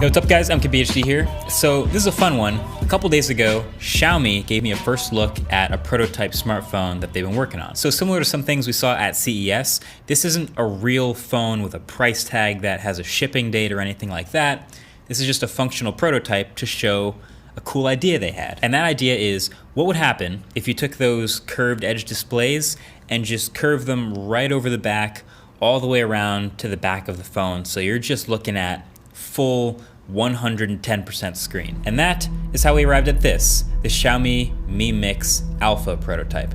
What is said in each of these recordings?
Yo, what's up guys, MKBHD here. So this is a fun one. A couple days ago, Xiaomi gave me a first look at a prototype smartphone that they've been working on. So similar to some things we saw at CES, this isn't a real phone with a price tag that has a shipping date or anything like that. This is just a functional prototype to show a cool idea they had. And that idea is, what would happen if you took those curved edge displays and just curved them right over the back, all the way around to the back of the phone. So you're just looking at full 110% screen. And that is how we arrived at this, the Xiaomi Mi Mix Alpha prototype.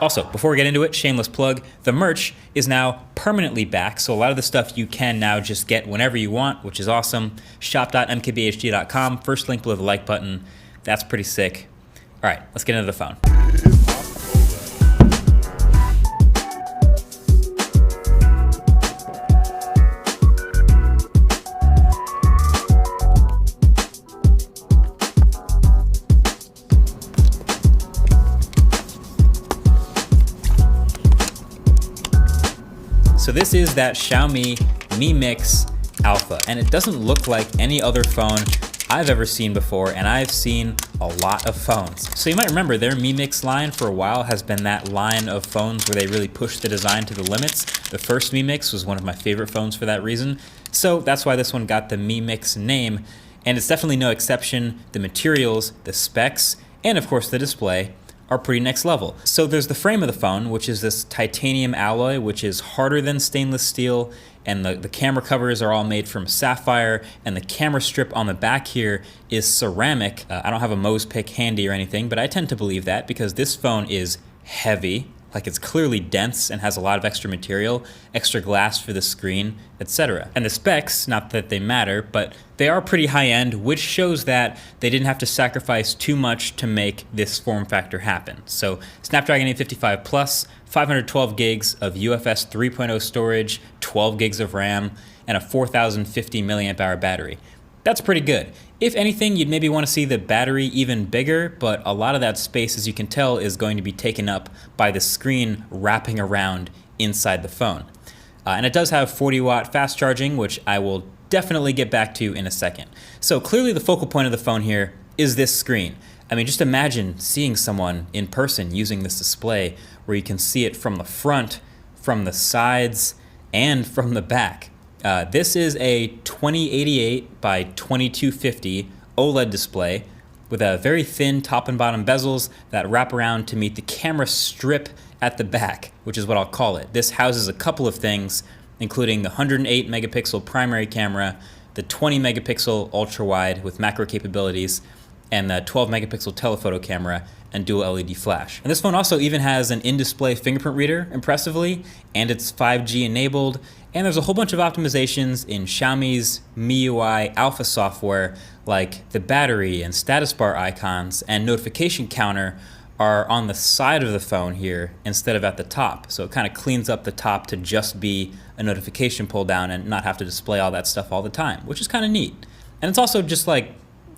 Also, before we get into it, shameless plug, the merch is now permanently back, so a lot of the stuff you can now just get whenever you want, which is awesome. Shop.mkbhd.com, first link below the like button. That's pretty sick. All right, let's get into the phone. So this is that Xiaomi Mi Mix Alpha, and it doesn't look like any other phone I've ever seen before, and I've seen a lot of phones. So you might remember their Mi Mix line for a while has been that line of phones where they really push the design to the limits. The first Mi Mix was one of my favorite phones for that reason. So that's why this one got the Mi Mix name, and it's definitely no exception. The materials, the specs, and of course the display are pretty next level. So there's the frame of the phone, which is this titanium alloy, which is harder than stainless steel, and the camera covers are all made from sapphire, and the camera strip on the back here is ceramic. I don't have a Mohs pick handy or anything, but I tend to believe that because this phone is heavy, like it's clearly dense and has a lot of extra material, extra glass for the screen, etc. And the specs, not that they matter, but they are pretty high end, which shows that they didn't have to sacrifice too much to make this form factor happen. So Snapdragon 855 Plus, 512 gigs of UFS 3.0 storage, 12 gigs of RAM, and a 4050 milliamp hour battery. That's pretty good. If anything, you'd maybe want to see the battery even bigger, but a lot of that space, as you can tell, is going to be taken up by the screen wrapping around inside the phone. And it does have 40-watt fast charging, which I will definitely get back to in a second. So clearly the focal point of the phone here is this screen. I mean, just imagine seeing someone in person using this display where you can see it from the front, from the sides, and from the back. This is a 2088 by 2250 OLED display with a very thin top and bottom bezels that wrap around to meet the camera strip at the back, which is what I'll call it. This houses a couple of things, including the 108 megapixel primary camera, the 20 megapixel ultra wide with macro capabilities, and the 12 megapixel telephoto camera and dual LED flash. And this phone also even has an in-display fingerprint reader, impressively, and it's 5G enabled, and there's a whole bunch of optimizations in Xiaomi's MIUI Alpha software, like the battery and status bar icons and notification counter are on the side of the phone here instead of at the top. So it kind of cleans up the top to just be a notification pull down and not have to display all that stuff all the time, which is kind of neat. And it's also just like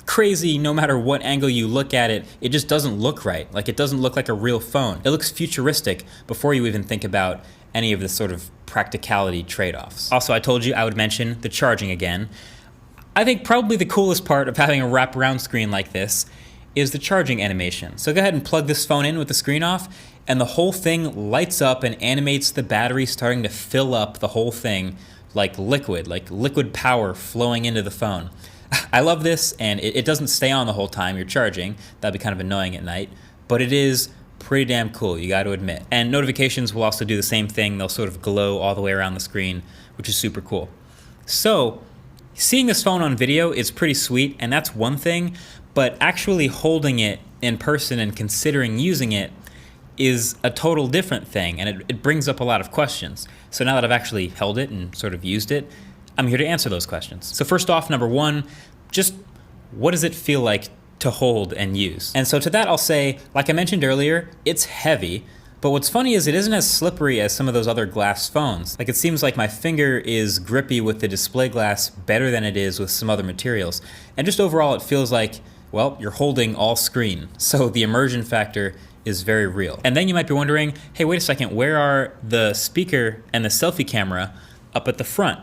crazy, no matter what angle you look at it, it just doesn't look right. Like it doesn't look like a real phone. It looks futuristic before you even think about any of the sort of practicality trade-offs. Also, I told you I would mention the charging again. I think probably the coolest part of having a wraparound screen like this is the charging animation. So go ahead and plug this phone in with the screen off, and the whole thing lights up and animates the battery starting to fill up the whole thing like liquid power flowing into the phone. I love this, and it doesn't stay on the whole time you're charging. That'd be kind of annoying at night, but it is pretty damn cool, you got to admit. And notifications will also do the same thing. They'll sort of glow all the way around the screen, which is super cool. So seeing this phone on video is pretty sweet, and that's one thing, but actually holding it in person and considering using it is a total different thing, and it brings up a lot of questions. So now that I've actually held it and sort of used it, I'm here to answer those questions. So first off, number one, just what does it feel like to hold and use? And so to that I'll say, like I mentioned earlier, it's heavy, but what's funny is it isn't as slippery as some of those other glass phones. Like it seems like my finger is grippy with the display glass better than it is with some other materials. And just overall it feels like Well, you're holding all screen, so the immersion factor is very real. And then you might be wondering, hey, wait a second, where are the speaker and the selfie camera up at the front?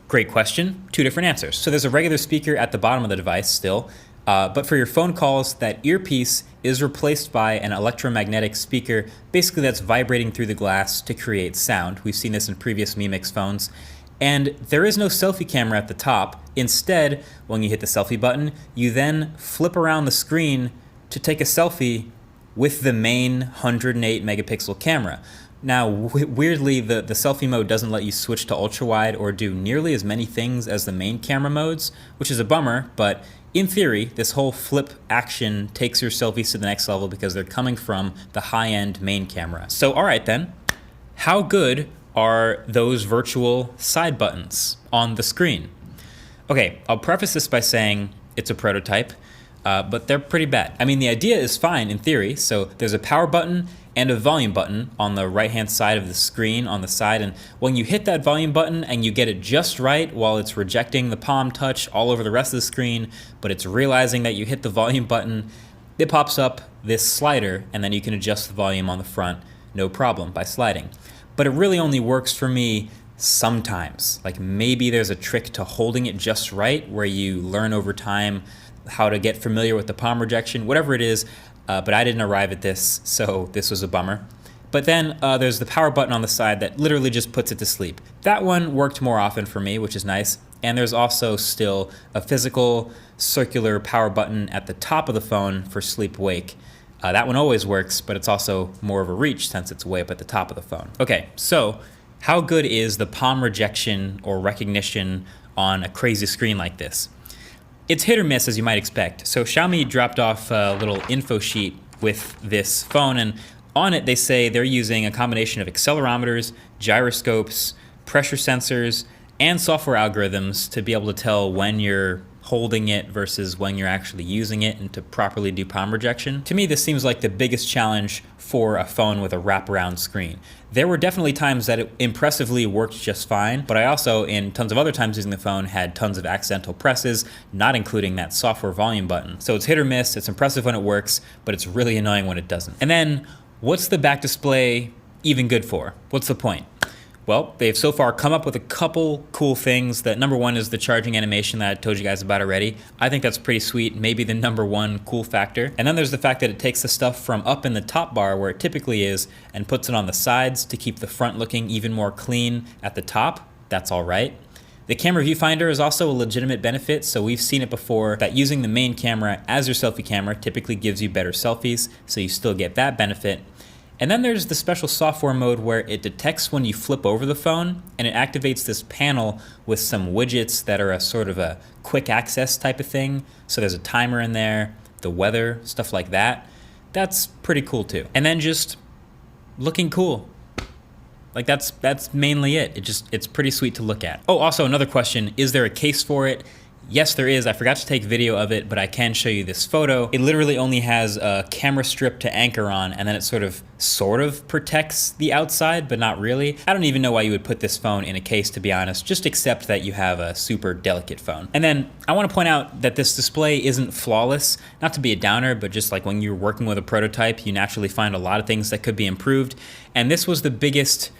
Great question, two different answers. So there's a regular speaker at the bottom of the device still, but for your phone calls, that earpiece is replaced by an electromagnetic speaker, basically that's vibrating through the glass to create sound. We've seen this in previous Mi Mix phones. And there is no selfie camera at the top. Instead, when you hit the selfie button, you then flip around the screen to take a selfie with the main 108 megapixel camera. Now, weirdly, the selfie mode doesn't let you switch to ultra wide or do nearly as many things as the main camera modes, which is a bummer, but in theory, this whole flip action takes your selfies to the next level because they're coming from the high-end main camera. So, all right then, how good are those virtual side buttons on the screen? Okay, I'll preface this by saying it's a prototype, but they're pretty bad. I mean, the idea is fine in theory. So there's a power button and a volume button on the right-hand side of the screen on the side. And when you hit that volume button and you get it just right while it's rejecting the palm touch all over the rest of the screen, but it's realizing that you hit the volume button, it pops up this slider and then you can adjust the volume on the front, no problem, by sliding. But it really only works for me sometimes. Like maybe there's a trick to holding it just right where you learn over time how to get familiar with the palm rejection, whatever it is, but I didn't arrive at this, so this was a bummer. But then there's the power button on the side that literally just puts it to sleep. That one worked more often for me, which is nice. And there's also still a physical circular power button at the top of the phone for sleep-wake. That one always works, but it's also more of a reach since it's way up at the top of the phone. Okay, so how good is the palm rejection or recognition on a crazy screen like this? It's hit or miss, as you might expect. So Xiaomi dropped off a little info sheet with this phone, and on it they say they're using a combination of accelerometers, gyroscopes, pressure sensors, and software algorithms to be able to tell when you're holding it versus when you're actually using it and to properly do palm rejection. To me, this seems like the biggest challenge for a phone with a wraparound screen. There were definitely times that it impressively worked just fine, but I also, in tons of other times using the phone, had tons of accidental presses, not including that software volume button. So it's hit or miss, it's impressive when it works, but it's really annoying when it doesn't. And then, what's the back display even good for? What's the point? Well, they've so far come up with a couple cool things. That number one is the charging animation that I told you guys about already. I think that's pretty sweet, maybe the number one cool factor. And then there's the fact that it takes the stuff from up in the top bar where it typically is and puts it on the sides to keep the front looking even more clean at the top. That's all right. The camera viewfinder is also a legitimate benefit, so we've seen it before that using the main camera as your selfie camera typically gives you better selfies, so you still get that benefit. And then there's the special software mode where it detects when you flip over the phone and it activates this panel with some widgets that are a sort of a quick access type of thing. So there's a timer in there, the weather, stuff like that. That's pretty cool too. And then just looking cool. Like that's mainly it. It's pretty sweet to look at. Oh, also another question, is there a case for it? Yes, there is. I forgot to take video of it, but I can show you this photo. It literally only has a camera strip to anchor on, and then it sort of protects the outside, but not really. I don't even know why you would put this phone in a case, to be honest. Just accept that you have a super delicate phone. And then I want to point out that this display isn't flawless. Not to be a downer, but just like when you're working with a prototype, you naturally find a lot of things that could be improved. And this was the biggest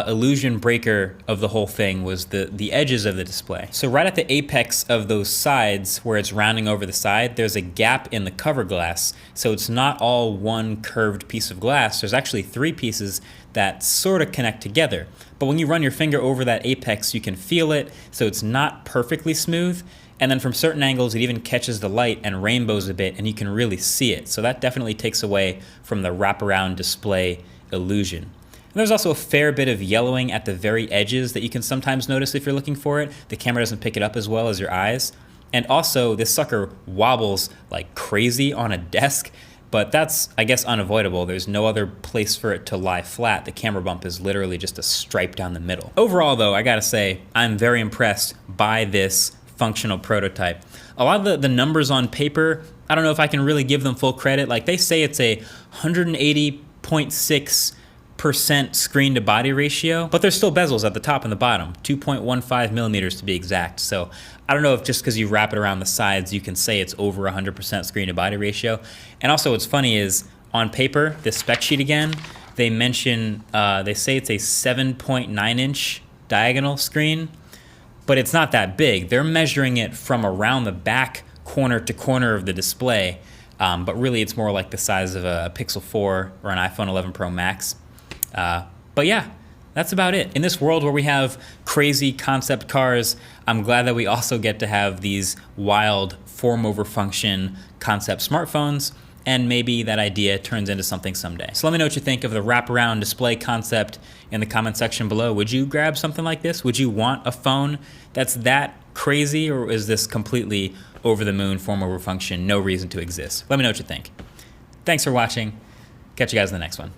illusion breaker of the whole thing, was the edges of the display. So right at the apex of those sides where it's rounding over the side, there's a gap in the cover glass. So it's not all one curved piece of glass. There's actually three pieces that sort of connect together. But when you run your finger over that apex, you can feel it. So it's not perfectly smooth. And then from certain angles, it even catches the light and rainbows a bit, and you can really see it. So that definitely takes away from the wraparound display illusion. And there's also a fair bit of yellowing at the very edges that you can sometimes notice if you're looking for it. The camera doesn't pick it up as well as your eyes. And also, this sucker wobbles like crazy on a desk, but that's, I guess, unavoidable. There's no other place for it to lie flat. The camera bump is literally just a stripe down the middle. Overall, though, I gotta say, I'm very impressed by this functional prototype. A lot of the numbers on paper, I don't know if I can really give them full credit. Like, they say it's a 180.6 percent screen to body ratio, but there's still bezels at the top and the bottom, 2.15 millimeters to be exact. So I don't know if just because you wrap it around the sides, you can say it's over 100% screen to body ratio. And also what's funny is on paper, this spec sheet again, they mention, they say it's a 7.9 inch diagonal screen, but it's not that big. They're measuring it from around the back corner to corner of the display, but really it's more like the size of a Pixel 4 or an iPhone 11 Pro Max. But yeah, that's about it. In this world where we have crazy concept cars, I'm glad that we also get to have these wild form over function concept smartphones, and maybe that idea turns into something someday. So let me know what you think of the wraparound display concept in the comment section below. Would you grab something like this? Would you want a phone that's that crazy, or is this completely over the moon, form over function, no reason to exist? Let me know what you think. Thanks for watching. Catch you guys in the next one.